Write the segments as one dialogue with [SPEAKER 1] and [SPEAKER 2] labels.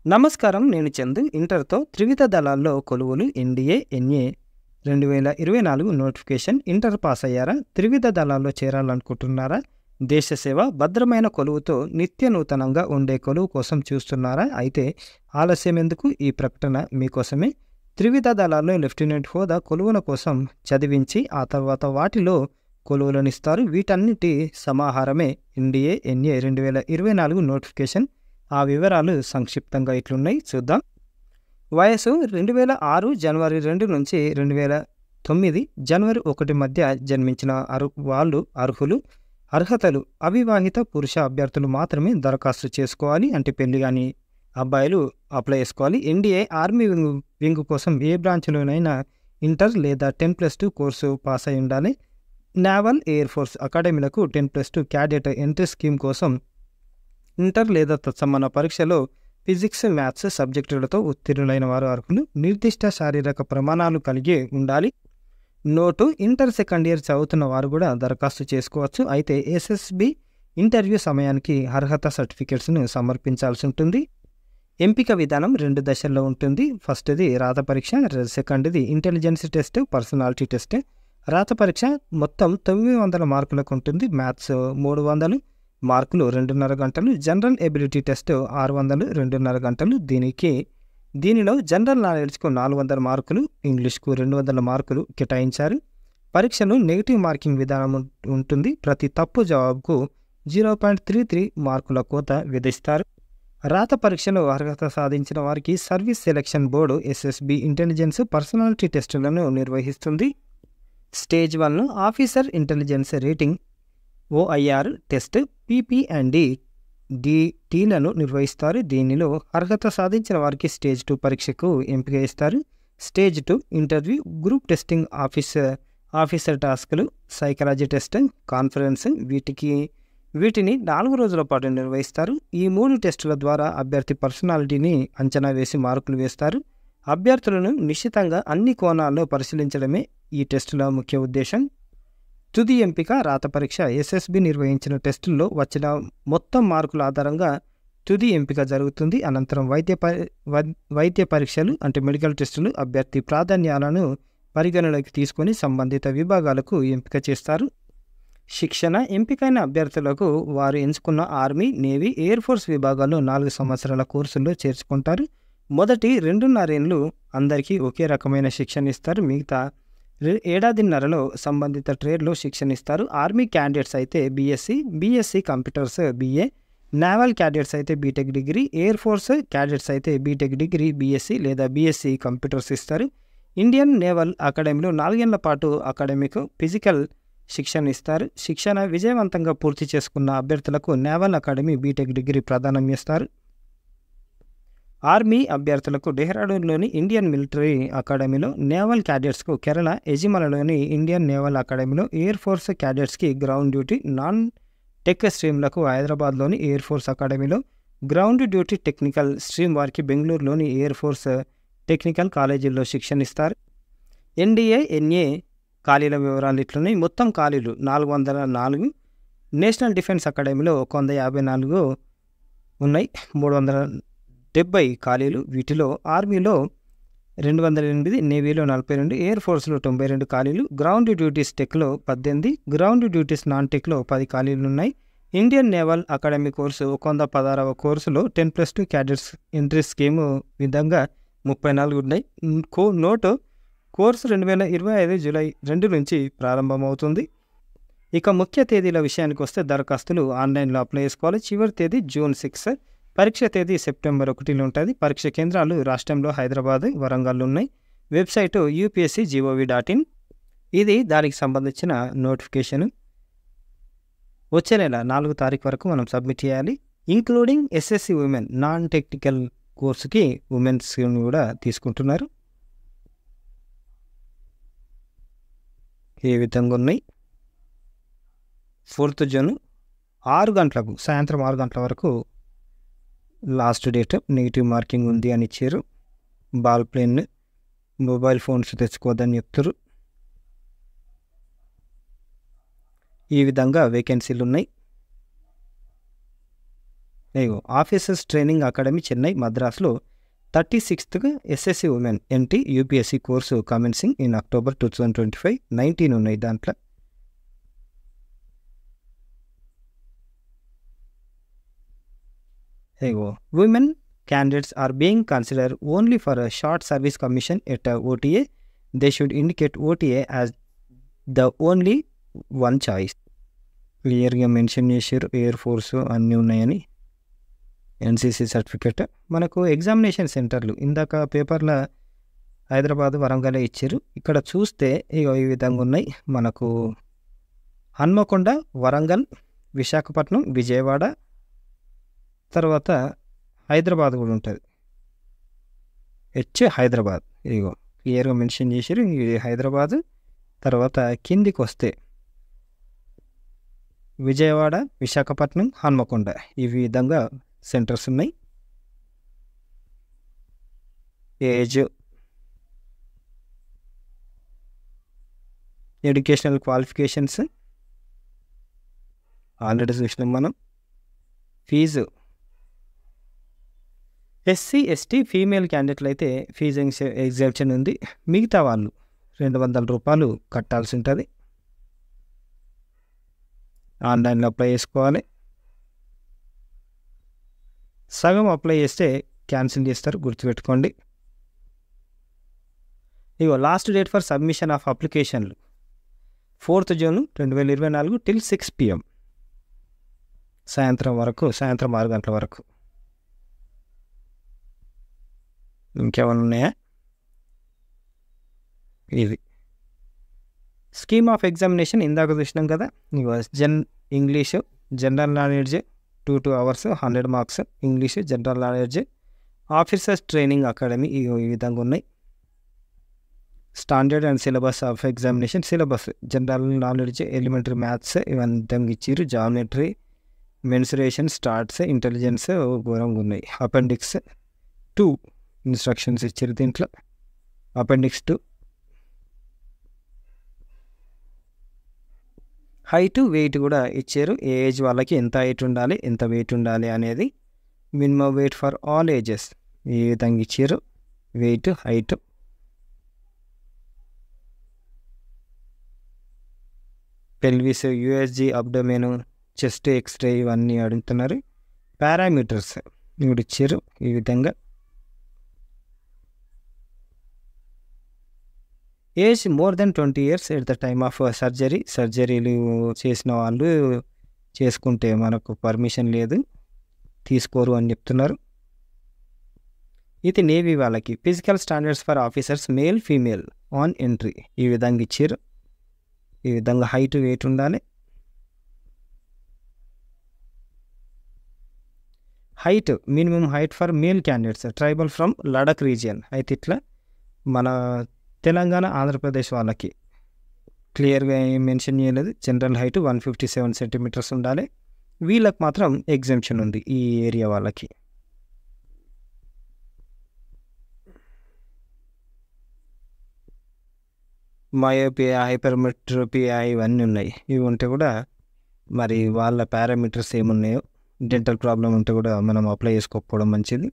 [SPEAKER 1] నమస్కారం. నేను చందు. ఇంటర్‌తో త్రివిధ దళాల్లో కొలువులు ఎన్‌డీఏ, ఎన్‌ఏ 2024 నోటిఫికేషన్. ఇంటర్ పాస్ అయ్యారా? త్రివిధ దళాల్లో చేరాలనుకుంటున్నారా? దేశ సేవ, భద్రమైన కొలువుతో నిత్య నూతనంగా ఉండే కొలువు కోసం చూస్తున్నారా? అయితే ఆలస్యం ఎందుకు? ఈ ప్రకటన మీకోసమే. త్రివిధ దళాల్లో లెఫ్టినెంట్ హోదా కొలువుల కోసం చదివించి ఆ తర్వాత వాటిలో కొలువులనిస్తారు. వీటన్నిటి సమాహారమే ఎన్‌డీఏ, ఎన్‌ఏ 2024 నోటిఫికేషన్. ఆ వివరాలు సంక్షిప్తంగా ఇట్లున్నాయి, చూద్దాం. వయసు 2006 జనవరి 2 నుంచి 2009 జనవరి 1 మధ్య జన్మించిన వాళ్ళు అర్హులు. అర్హతలు: అవివాహిత పురుష అభ్యర్థులు మాత్రమే దరఖాస్తు చేసుకోవాలి. అంటే పెళ్లి కాని అబ్బాయిలు అప్లై చేసుకోవాలి. ఎన్‌డీఏ ఆర్మీ వింగ్ కోసం ఏ బ్రాంచ్లోనైనా ఇంటర్ లేదా 10+2 కోర్సు పాస్ అయి ఉండాలి. నేవల్, ఎయిర్ ఫోర్స్ అకాడమీలకు 10+2 క్యాడెట్ ఎంట్రీ స్కీమ్ కోసం ఇంటర్ లేదా తత్సమాన పరీక్షలో ఫిజిక్స్, మ్యాథ్స్ సబ్జెక్టులతో ఉత్తీర్ణులైన వారు అర్హులు. నిర్దిష్ట శారీరక ప్రమాణాలు కలిగి ఉండాలి. నోటు: ఇంటర్ సెకండ్ ఇయర్ చదువుతున్న వారు కూడా దరఖాస్తు చేసుకోవచ్చు. అయితే ఎస్ఎస్బి ఇంటర్వ్యూ సమయానికి అర్హత సర్టిఫికెట్స్ను సమర్పించాల్సి ఉంటుంది. ఎంపిక విధానం 2 దశల్లో ఉంటుంది. ఫస్ట్ది రాత పరీక్ష, సెకండ్ది ఇంటెలిజెన్స్ టెస్ట్, పర్సనాలిటీ టెస్ట్. రాత పరీక్ష మొత్తం 900 మార్కులకు ఉంటుంది. మ్యాథ్స్ 300 మార్కులు 2.5 గంటలు. జనరల్ ఎబిలిటీ టెస్ట్ 600 2.5 గంటలు. దీనిలో జనరల్ నాలెడ్జ్కు 400 మార్కులు, ఇంగ్లీష్కు 200 మార్కులు కేటాయించారు. పరీక్షను నెగిటివ్ మార్కింగ్ విధానం ఉంటుంది. ప్రతి తప్పు జవాబుకు 0.33 మార్కుల కోత విధిస్తారు. రాత పరీక్షలో అర్హత సాధించిన వారికి service selection board SSB intelligence personality టెస్టులను నిర్వహిస్తుంది. Stage 1 officer intelligence rating OIR test, PP&DTలను నిర్వహిస్తారు. దీనిలో అర్హత సాధించిన వారికి స్టేజ్ 2 పరీక్షకు ఎంపిక చేస్తారు. Stage 2 interview, group testing, officer టాస్క్లు, సైకాలజీ టెస్ట్, కాన్ఫరెన్స్. వీటిని 4 రోజుల పాటు నిర్వహిస్తారు. ఈ 3 టెస్టుల ద్వారా అభ్యర్థి పర్సనాలిటీని అంచనా వేసి మార్కులు వేస్తారు. అభ్యర్థులను నిశ్చితంగా అన్ని కోణాల్లో పరిశీలించడమే ఈ టెస్టుల ముఖ్య ఉద్దేశం. తుది ఎంపిక రాత పరీక్ష. ఎస్ఎస్బి నిర్వహించిన టెస్టుల్లో వచ్చిన మొత్తం మార్కుల ఆధారంగా తుది ఎంపిక జరుగుతుంది. అనంతరం వైద్య పరీక్షలు అంటే మెడికల్ టెస్టులు అభ్యర్థి ప్రాధాన్యాలను పరిగణలోకి తీసుకొని సంబంధిత విభాగాలకు ఎంపిక చేస్తారు. శిక్షణ: ఎంపికైన అభ్యర్థులకు వారు ఎంచుకున్న ఆర్మీ, నేవీ, ఎయిర్ ఫోర్స్ విభాగాల్లో 4 సంవత్సరాల కోర్సుల్లో చేర్చుకుంటారు. మొదటి 2.5 ఏళ్ళు అందరికీ ఒకే రకమైన శిక్షణ ఇస్తారు. మిగతా ఏడాదిన్నరలో సంబంధిత ట్రేడ్లో శిక్షణ ఇస్తారు. ఆర్మీ క్యాండిడేట్స్ అయితే BSc computers BA, naval cadets అయితే BTech degree, air force cadets అయితే బీటెక్ డిగ్రీ BSc లేదా BSc కంప్యూటర్స్ ఇస్తారు. ఇండియన్ నేవల్ అకాడమీలో 4 ఏళ్ల పాటు అకాడమిక్, ఫిజికల్ శిక్షణ ఇస్తారు. శిక్షణ విజయవంతంగా పూర్తి చేసుకున్న అభ్యర్థులకు నేవల్ అకాడమీ బీటెక్ డిగ్రీ ప్రదానం చేస్తారు. ఆర్మీ అభ్యర్థులకు డెహ్రాడూన్లోని ఇండియన్ మిలిటరీ అకాడమీలో, నేవల్ క్యాడెట్స్కు కేరళ ఎజిమలలోని ఇండియన్ నేవల్ అకాడమీలో, ఎయిర్ ఫోర్స్ క్యాడెట్స్కి గ్రౌండ్ డ్యూటీ, నాన్ టెక్ స్ట్రీమ్లకు హైదరాబాద్లోని ఎయిర్ ఫోర్స్ అకాడమీలో, గ్రౌండ్ డ్యూటీ టెక్నికల్ స్ట్రీమ్ వారికి బెంగళూరులోని ఎయిర్ ఫోర్స్ టెక్నికల్ కాలేజీల్లో శిక్షణ ఇస్తారు. ఎన్‌డీఏ, ఎన్‌ఏ ఖాళీల వివరాలు ఇట్లున్నాయి. మొత్తం ఖాళీలు 404. నేషనల్ డిఫెన్స్ అకాడమీలో 154 ఉన్నాయి. 370 ఖాళీలు. వీటిలో ఆర్మీలో 208, నేవీలో 42, ఎయిర్ ఫోర్స్లో 92 ఖాళీలు. గ్రౌండ్ డ్యూటీస్ టెక్లో 18, గ్రౌండ్ డ్యూటీస్ నాన్ టెక్లో 10 ఖాళీలు ఉన్నాయి. ఇండియన్ నేవల్ అకాడమీ కోర్సు 116వ కోర్సులో 10+2 క్యాడెట్స్ ఎంట్రీ స్కీము విధంగా 34 ఉన్నాయి. నోటు: కోర్సు 2025 జూలై 2 నుంచి ప్రారంభమవుతుంది. ఇక ముఖ్య తేదీల విషయానికి వస్తే దరఖాస్తులు ఆన్లైన్లో అప్లై చేసుకోవాలి. చివరి తేదీ జూన్ 6. పరీక్ష తేదీ సెప్టెంబర్ 1 ఉంటుంది. పరీక్ష కేంద్రాలు రాష్ట్రంలో హైదరాబాద్, వరంగల్ ఉన్నాయి. Website upsc.gov.in. ఇది దానికి సంబంధించిన నోటిఫికేషన్. వచ్చే నెల 4 తారీఖు వరకు మనం సబ్మిట్ చేయాలి. Including SSC women non technical కోర్సుకి ఉమెన్స్ కూడా తీసుకుంటున్నారు. ఏ విధంగా ఉన్నాయి? 4th జూన్ 6 గంటలకు, సాయంత్రం 6 గంటల వరకు లాస్ట్ డేట్. నెగిటివ్ మార్కింగ్ ఉంది అని ఇచ్చారు. బాల్ పెన్, మొబైల్ ఫోన్స్ తెచ్చుకోవద్దని చెప్తారు. ఈ విధంగా వేకెన్సీలు ఉన్నాయి. ఇగో ఆఫీసర్స్ ట్రైనింగ్ అకాడమీ చెన్నై మద్రాసులో 36th SSC women NT UPSC course commencing in October 2025 19 ఉన్నాయి దాంట్లో. ఇగో women candidates are being considered only for a short service commission at a OTA. They should indicate OTA as the only one choice. క్లియర్గా mention చేశారు. Air force అన్నీ ఉన్నాయని. NCC certificate. మనకు examination సెంటర్లు ఇందాక పేపర్లో హైదరాబాద్ వరంగల్ ఇచ్చారు. ఇక్కడ చూస్తే ఇక ఈ విధంగా ఉన్నాయి. మనకు హన్మకొండ, వరంగల్, విశాఖపట్నం, విజయవాడ, తర్వాత హైదరాబాద్ కూడా ఉంటుంది. హైదరాబాద్ ఇదిగో క్లియర్గా మెన్షన్ చేశారు. ఇది హైదరాబాద్. తర్వాత కిందికి వస్తే విజయవాడ, విశాఖపట్నం, హన్మకొండ ఈ విధంగా సెంటర్స్ ఉన్నాయి. ఏజ్, ఎడ్యుకేషనల్ క్వాలిఫికేషన్స్ ఆల్రెడీ చూసినాం మనం. ఫీజు ఎస్సీ ఎస్టీ ఫీమేల్ క్యాండిడేట్లు అయితే ఫీజు ఎగ్జామ్షన్ ఉంది. మిగతా వాళ్ళు 200 రూపాయలు కట్టాల్సి ఉంటుంది. ఆన్లైన్లో అప్లై చేసుకోవాలి. సగం అప్లై చేస్తే క్యాన్సిల్ చేస్తారు, గుర్తుపెట్టుకోండి. ఇగో last date for submission of అప్లికేషన్లు 4th జూన్ 2024 till 6 PM సాయంత్రం 6 గంటల వరకు. ఇంకేమైనా ఉన్నాయా? ఇది స్కీమ్ ఆఫ్ ఎగ్జామినేషన్ ఇందాక చూసినాం కదా. English general knowledge 2 hours 100 marks. English general knowledge. Officers training academy ఈ విధంగా ఉన్నాయి. Standard and syllabus of examination. Syllabus general knowledge, elementary maths ఇవంతా ఇచ్చారు. జామెట్రీ, మెన్సురేషన్, స్టార్ట్స్, ఇంటెలిజెన్స్ ఘోరంగా ఉన్నాయి. అపెండిక్స్ 2 ఇన్స్ట్రక్షన్స్ ఇచ్చారు దీంట్లో. అపెండిక్స్ 2. హైట్, వెయిట్ కూడా ఇచ్చారు. ఏ ఏజ్ వాళ్ళకి ఎంత హైట్ ఉండాలి, ఎంత వెయిట్ ఉండాలి అనేది. Minimum weight for all ages ఈ విధంగా ఇచ్చారు. Weight, height. Pelvis, USG, abdomen, chest x-ray ఇవన్నీ అడుగుతున్నారు. పారామీటర్స్ ఇప్పుడు ఇచ్చారు ఈ విధంగా. Age more than 20 years at the time of సర్జరీలు చేసిన వాళ్ళు చేసుకుంటే మనకు పర్మిషన్ లేదు, తీసుకోరు అని చెప్తున్నారు. ఇది నేవీ వాళ్ళకి. Physical standards for officers male female on entry ఈ విధంగా ఇచ్చారు. ఈ విధంగా హైట్, వెయిట్ ఉండాలి. Height minimum height for male candidates tribal from Ladakh region. అయితే ఇట్లా మన తెలంగాణ, ఆంధ్రప్రదేశ్ వాళ్ళకి క్లియర్గా ఏం మెన్షన్ చేయలేదు. జనరల్ హైట్ 157 centimeters ఉండాలి. వీళ్ళకి మాత్రం ఎగ్జామ్షన్ ఉంది ఈ ఏరియా వాళ్ళకి. మయోపియా, హైపర్మెట్రోపియా ఇవన్నీ ఉన్నాయి. ఇవి ఉంటే కూడా మరి వాళ్ళ పారామీటర్స్ ఏమున్నాయో, డెంటల్ ప్రాబ్లం ఉంటే కూడా మనం అప్లై చేసుకోకపోవడం మంచిది.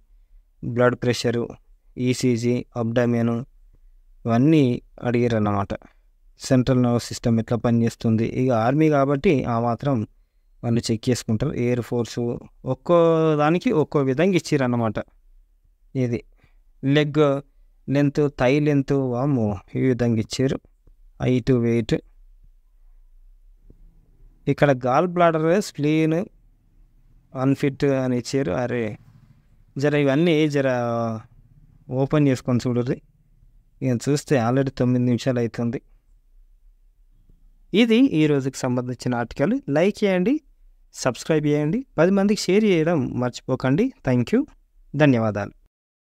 [SPEAKER 1] బ్లడ్ ప్రెషరు, ఈసీజీ, అబ్డామియను ఇవన్నీ అడిగారు అన్నమాట. సెంట్రల్ నర్వస్ సిస్టమ్ ఎట్లా పనిచేస్తుంది. ఇక ఆర్మీ కాబట్టి ఆ మాత్రం వాళ్ళు చెక్ చేసుకుంటారు. ఎయిర్ ఫోర్సు ఒక్కో దానికి ఒక్కో విధంగా ఇచ్చారు అన్నమాట. ఇది లెగ్ లెంత్, థై లెంత్ వాము ఈ విధంగా ఇచ్చారు. Height, weight. ఇక్కడ గాల్ బ్లాడర్, స్ప్లీన్ అన్ఫిట్ అని ఇచ్చారు. అరే జర ఇవన్నీ జర ఓపెన్ చేసుకొని చూడరు. ఇక చూస్తే ఆల్రెడీ 9 నిమిషాలు అవుతుంది. ఇది ఈ రోజుకి సంబంధించిన ఆర్టికల్. లైక్ చేయండి, సబ్స్క్రైబ్ చేయండి, 10 మందికి షేర్ చేయడం మర్చిపోకండి. థ్యాంక్ యూ, ధన్యవాదాలు.